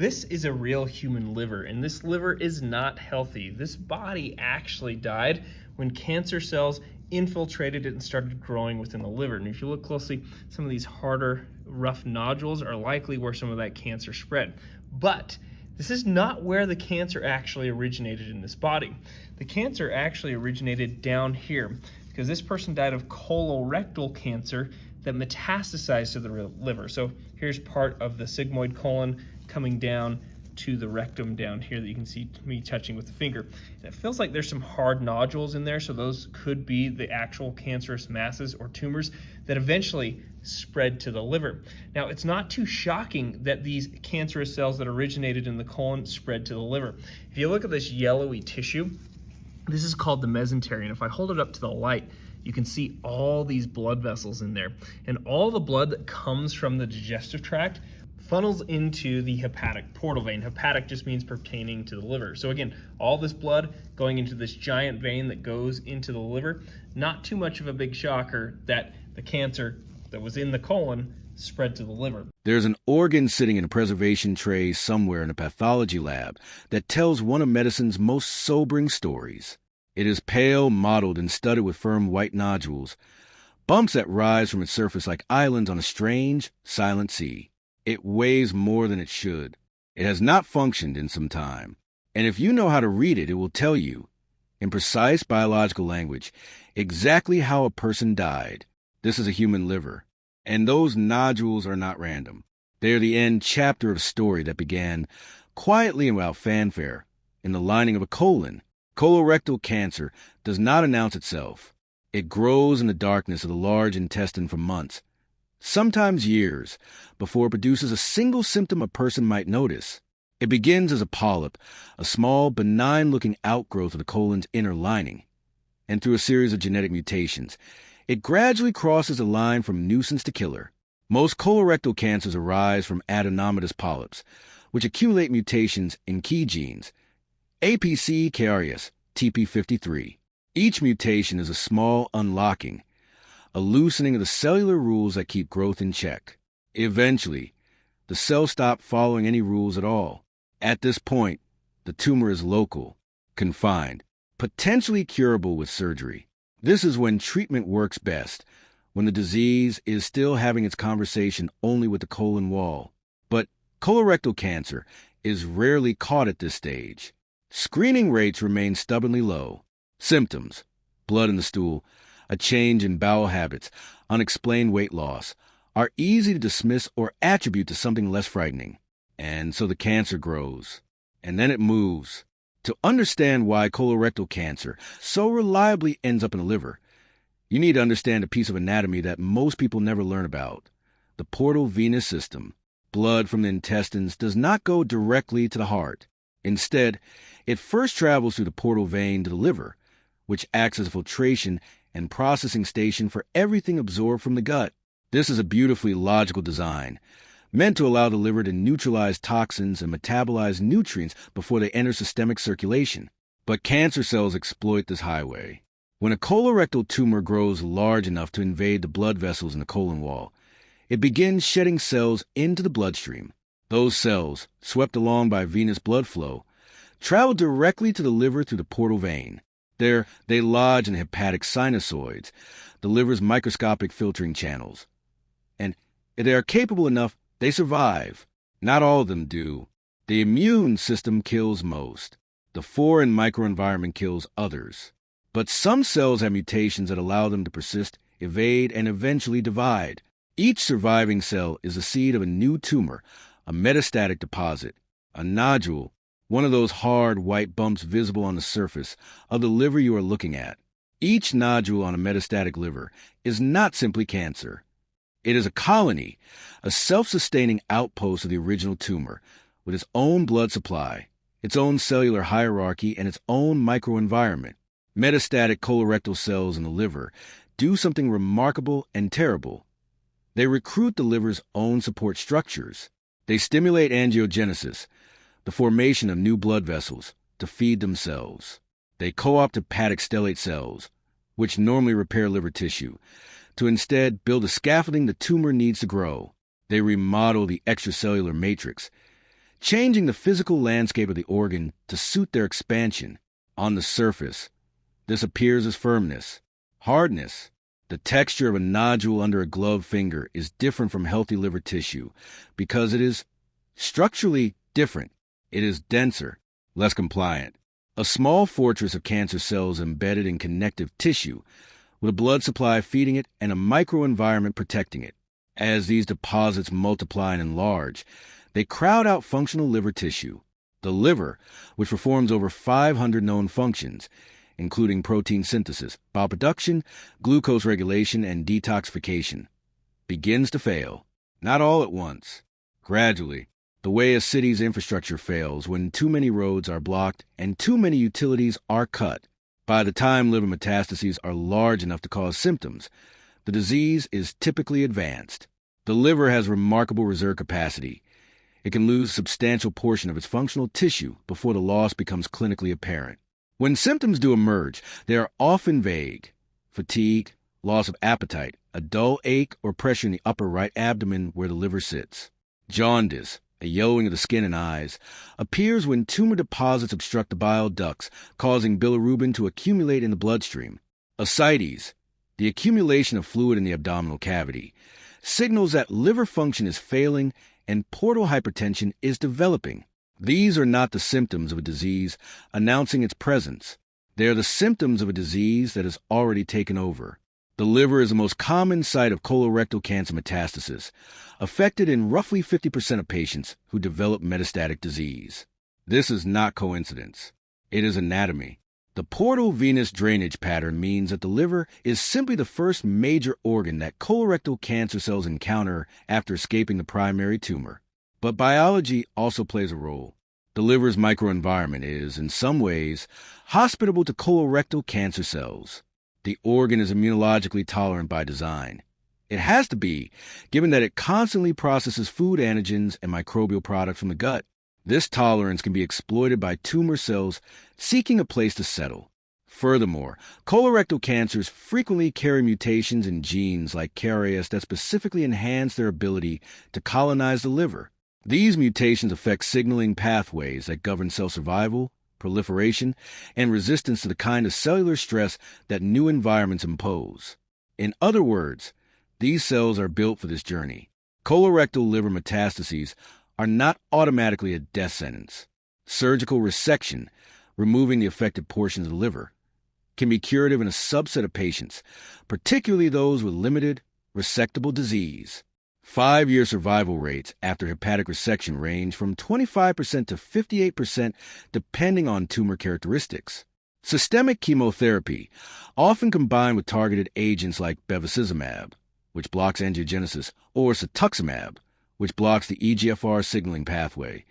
This is a real human liver, and this liver is not healthy. This body actually died when cancer cells infiltrated it and started growing within the liver. And if you look closely, some of these harder, rough nodules are likely where some of that cancer spread. But this is not where the cancer actually originated in this body. The cancer actually originated down here because this person died of colorectal cancer that metastasized to the liver. So here's part of the sigmoid colon coming down to the rectum down here that you can see me touching with the finger. And it feels like there's some hard nodules in there, so those could be the actual cancerous masses or tumors that eventually spread to the liver. Now, it's not too shocking that these cancerous cells that originated in the colon spread to the liver. If you look at this yellowy tissue, this is called the mesentery, and if I hold it up to the light, you can see all these blood vessels in there. And all the blood that comes from the digestive tract funnels into the hepatic portal vein. Hepatic just means pertaining to the liver. So again, all this blood going into this giant vein that goes into the liver, not too much of a big shocker that the cancer that was in the colon spread to the liver. There's an organ sitting in a preservation tray somewhere in a pathology lab that tells one of medicine's most sobering stories. It is pale, mottled, and studded with firm white nodules, bumps that rise from its surface like islands on a strange, silent sea. It weighs more than it should. It has not functioned in some time. And if you know how to read it, it will tell you, in precise biological language, exactly how a person died. This is a human liver. And those nodules are not random. They are the end chapter of a story that began quietly and without fanfare in the lining of a colon. Colorectal cancer does not announce itself. It grows in the darkness of the large intestine for months, sometimes years, before it produces a single symptom a person might notice. It begins as a polyp, a small, benign-looking outgrowth of the colon's inner lining. And through a series of genetic mutations, it gradually crosses the line from nuisance to killer. Most colorectal cancers arise from adenomatous polyps, which accumulate mutations in key genes, APC, KRAS, TP53. Each mutation is a small unlocking, a loosening of the cellular rules that keep growth in check. Eventually, the cells stop following any rules at all. At this point, the tumor is local, confined, potentially curable with surgery. This is when treatment works best, when the disease is still having its conversation only with the colon wall. But colorectal cancer is rarely caught at this stage. Screening rates remain stubbornly low. Symptoms: blood in the stool, a change in bowel habits, unexplained weight loss, are easy to dismiss or attribute to something less frightening. And so the cancer grows. And then it moves. To understand why colorectal cancer so reliably ends up in the liver, you need to understand a piece of anatomy that most people never learn about: the portal venous system. Blood from the intestines does not go directly to the heart. Instead, it first travels through the portal vein to the liver, which acts as a filtration and processing station for everything absorbed from the gut. This is a beautifully logical design, meant to allow the liver to neutralize toxins and metabolize nutrients before they enter systemic circulation. But cancer cells exploit this highway. When a colorectal tumor grows large enough to invade the blood vessels in the colon wall, it begins shedding cells into the bloodstream. Those cells, swept along by venous blood flow, travel directly to the liver through the portal vein. There, they lodge in the hepatic sinusoids, the liver's microscopic filtering channels. And if they are capable enough, they survive. Not all of them do. The immune system kills most. The foreign microenvironment kills others. But some cells have mutations that allow them to persist, evade, and eventually divide. Each surviving cell is the seed of a new tumor, a metastatic deposit, a nodule, one of those hard white bumps visible on the surface of the liver you are looking at. Each nodule on a metastatic liver is not simply cancer. It is a colony, a self-sustaining outpost of the original tumor, with its own blood supply, its own cellular hierarchy, and its own microenvironment. Metastatic colorectal cells in the liver do something remarkable and terrible. They recruit the liver's own support structures. They stimulate angiogenesis, the formation of new blood vessels, to feed themselves. They co-opt hepatic stellate cells, which normally repair liver tissue, to instead build the scaffolding the tumor needs to grow. They remodel the extracellular matrix, changing the physical landscape of the organ to suit their expansion. On the surface, this appears as firmness, hardness. The texture of a nodule under a gloved finger is different from healthy liver tissue because it is structurally different. It is denser, less compliant. A small fortress of cancer cells embedded in connective tissue, with a blood supply feeding it and a microenvironment protecting it. As these deposits multiply and enlarge, they crowd out functional liver tissue. The liver, which performs over 500 known functions, including protein synthesis, bile production, glucose regulation, and detoxification, begins to fail. Not all at once. Gradually, the way a city's infrastructure fails when too many roads are blocked and too many utilities are cut. By the time liver metastases are large enough to cause symptoms, the disease is typically advanced. The liver has remarkable reserve capacity. It can lose a substantial portion of its functional tissue before the loss becomes clinically apparent. When symptoms do emerge, they are often vague. Fatigue, loss of appetite, a dull ache or pressure in the upper right abdomen where the liver sits. Jaundice, a yellowing of the skin and eyes, appears when tumor deposits obstruct the bile ducts, causing bilirubin to accumulate in the bloodstream. Ascites, the accumulation of fluid in the abdominal cavity, signals that liver function is failing and portal hypertension is developing. These are not the symptoms of a disease announcing its presence. They are the symptoms of a disease that has already taken over. The liver is the most common site of colorectal cancer metastasis, affected in roughly 50% of patients who develop metastatic disease. This is not coincidence. It is anatomy. The portal venous drainage pattern means that the liver is simply the first major organ that colorectal cancer cells encounter after escaping the primary tumor. But biology also plays a role. The liver's microenvironment is, in some ways, hospitable to colorectal cancer cells. The organ is immunologically tolerant by design. It has to be, given that it constantly processes food antigens and microbial products from the gut. This tolerance can be exploited by tumor cells seeking a place to settle. Furthermore, colorectal cancers frequently carry mutations in genes like KRAS that specifically enhance their ability to colonize the liver. These mutations affect signaling pathways that govern cell survival, proliferation, and resistance to the kind of cellular stress that new environments impose. In other words, these cells are built for this journey. Colorectal liver metastases are not automatically a death sentence. Surgical resection, removing the affected portions of the liver, can be curative in a subset of patients, particularly those with limited resectable disease. 5-year survival rates after hepatic resection range from 25% to 58% depending on tumor characteristics. Systemic chemotherapy, often combined with targeted agents like bevacizumab, which blocks angiogenesis, or cetuximab, which blocks the EGFR signaling pathway,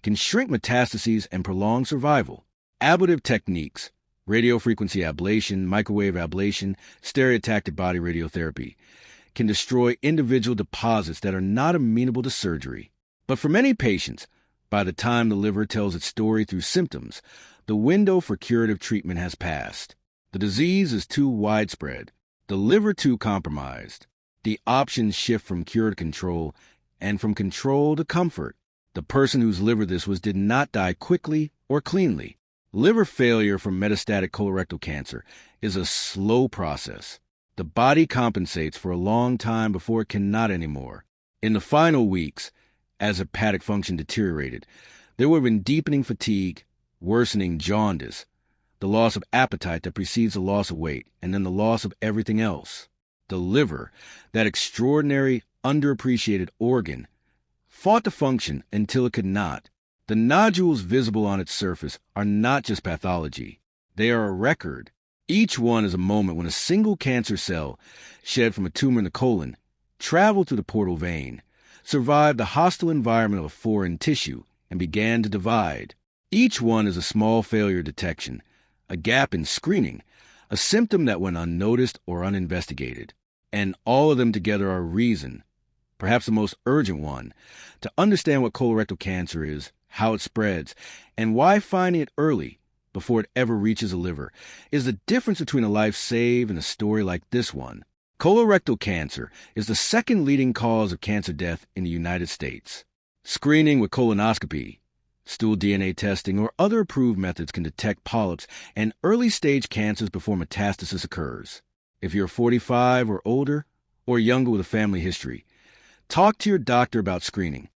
can shrink metastases and prolong survival. Ablative techniques, radiofrequency ablation, microwave ablation, stereotactic body radiotherapy, can destroy individual deposits that are not amenable to surgery. But for many patients, by the time the liver tells its story through symptoms, the window for curative treatment has passed. The disease is too widespread, the liver too compromised. The options shift from cure to control, and from control to comfort. The person whose liver this was did not die quickly or cleanly. Liver failure from metastatic colorectal cancer is a slow process. The body compensates for a long time before it cannot anymore. In the final weeks, as hepatic function deteriorated, there would have been deepening fatigue, worsening jaundice, the loss of appetite that precedes the loss of weight, and then the loss of everything else. The liver, that extraordinary, underappreciated organ, fought to function until it could not. The nodules visible on its surface are not just pathology. They are a record. Each one is a moment when a single cancer cell, shed from a tumor in the colon, traveled through the portal vein, survived the hostile environment of a foreign tissue, and began to divide. Each one is a small failure detection, a gap in screening, a symptom that went unnoticed or uninvestigated. And all of them together are a reason, perhaps the most urgent one, to understand what colorectal cancer is, how it spreads, and why finding it early, before it ever reaches the liver, is the difference between a life saved and a story like this one. Colorectal cancer is the second leading cause of cancer death in the United States. Screening with colonoscopy, stool DNA testing, or other approved methods can detect polyps and early-stage cancers before metastasis occurs. If you're 45 or older, or younger with a family history, talk to your doctor about screening.